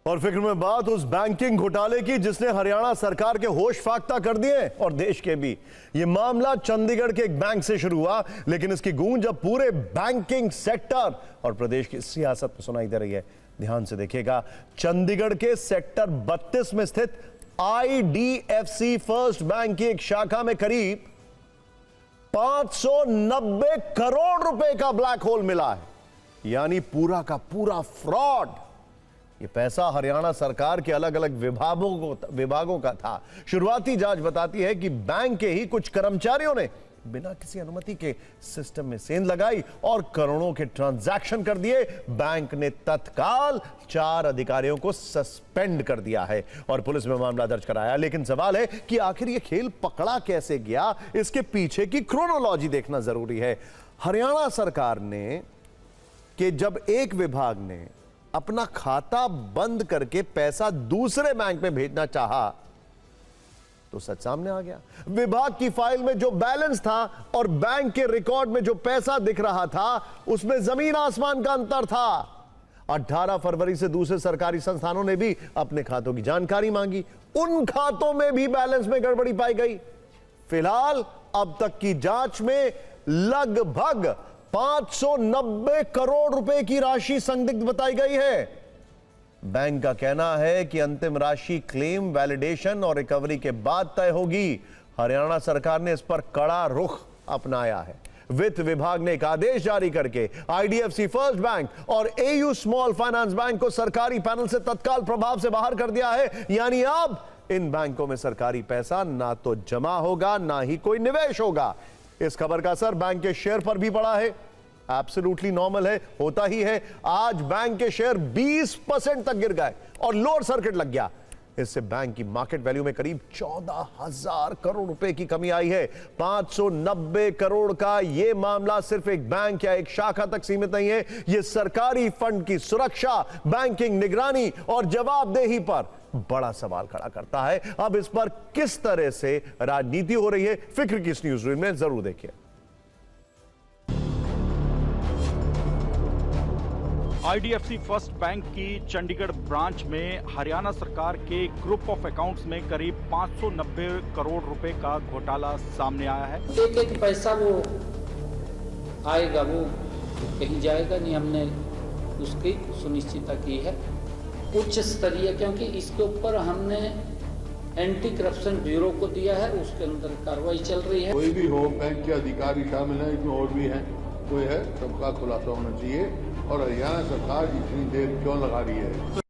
और फिक्र में बात उस बैंकिंग घोटाले की जिसने हरियाणा सरकार के होश फाख्ता कर दिए और देश के भी। यह मामला चंडीगढ़ के एक बैंक से शुरू हुआ, लेकिन इसकी गूंज अब पूरे बैंकिंग सेक्टर और प्रदेश की सियासत में सुनाई दे रही है। ध्यान से देखिएगा, चंडीगढ़ के सेक्टर 32 में स्थित IDFC फर्स्ट बैंक की एक शाखा में करीब 590 करोड़ रुपए का ब्लैक होल मिला है, यानी पूरा का पूरा फ्रॉड। ये पैसा हरियाणा सरकार के अलग अलग विभागों का था। शुरुआती जांच बताती है कि बैंक के ही कुछ कर्मचारियों ने बिना किसी अनुमति के सिस्टम में सेंध लगाई और करोड़ों के ट्रांजैक्शन कर दिए। बैंक ने तत्काल 4 अधिकारियों को सस्पेंड कर दिया है और पुलिस में मामला दर्ज कराया। लेकिन सवाल है कि आखिर यह खेल पकड़ा कैसे गया, इसके पीछे की क्रोनोलॉजी देखना जरूरी है। हरियाणा सरकार ने कि जब एक विभाग ने अपना खाता बंद करके पैसा दूसरे बैंक में भेजना चाहा तो सच सामने आ गया। विभाग की फाइल में जो बैलेंस था और बैंक के रिकॉर्ड में जो पैसा दिख रहा था, उसमें जमीन आसमान का अंतर था। 18 फरवरी से दूसरे सरकारी संस्थानों ने भी अपने खातों की जानकारी मांगी। उन खातों में भी बैलेंस में गड़बड़ी पाई गई। फिलहाल अब तक की जांच में लगभग 590 करोड़ रुपए की राशि संदिग्ध बताई गई है। बैंक का कहना है कि अंतिम राशि क्लेम, वैलिडेशन और रिकवरी के बाद तय होगी। हरियाणा सरकार ने इस पर कड़ा रुख अपनाया है। वित्त विभाग ने एक आदेश जारी करके IDFC फर्स्ट बैंक और AU स्मॉल फाइनेंस बैंक को सरकारी पैनल से तत्काल प्रभाव से बाहर कर दिया है। यानी अब इन बैंकों में सरकारी पैसा ना तो जमा होगा, ना ही कोई निवेश होगा। इस खबर का असर बैंक के शेयर पर भी पड़ा है। एब्सोल्युटली नॉर्मल है, होता ही है। आज बैंक के शेयर 20% तक गिर गए और लोअर सर्किट लग गया। इससे बैंक की मार्केट वैल्यू में करीब 14,000 करोड़ रुपए की कमी आई है। 590 करोड़ का यह मामला सिर्फ एक बैंक या एक शाखा तक सीमित नहीं है। यह सरकारी फंड की सुरक्षा, बैंकिंग निगरानी और जवाबदेही पर बड़ा सवाल खड़ा करता है। अब इस पर किस तरह से राजनीति हो रही है, फिक्र की इस न्यूज रील में जरूर देखिए। IDFC फर्स्ट बैंक की चंडीगढ़ ब्रांच में हरियाणा सरकार के ग्रुप ऑफ अकाउंट्स में करीब 590 करोड़ रुपए का घोटाला सामने आया है। एक पैसा वो आएगा, वो कहीं जाएगा नहीं। हमने उसकी सुनिश्चितता की है उच्च स्तरीय, क्योंकि इसके ऊपर हमने एंटी करप्शन ब्यूरो को दिया है, उसके अंदर कार्रवाई चल रही है। कोई भी हो, बैंक के अधिकारी शामिल है, इसमें और भी हैं, कोई है, सबका खुलासा होना चाहिए। और हरियाणा सरकार इतनी देर क्यों लगा रही है?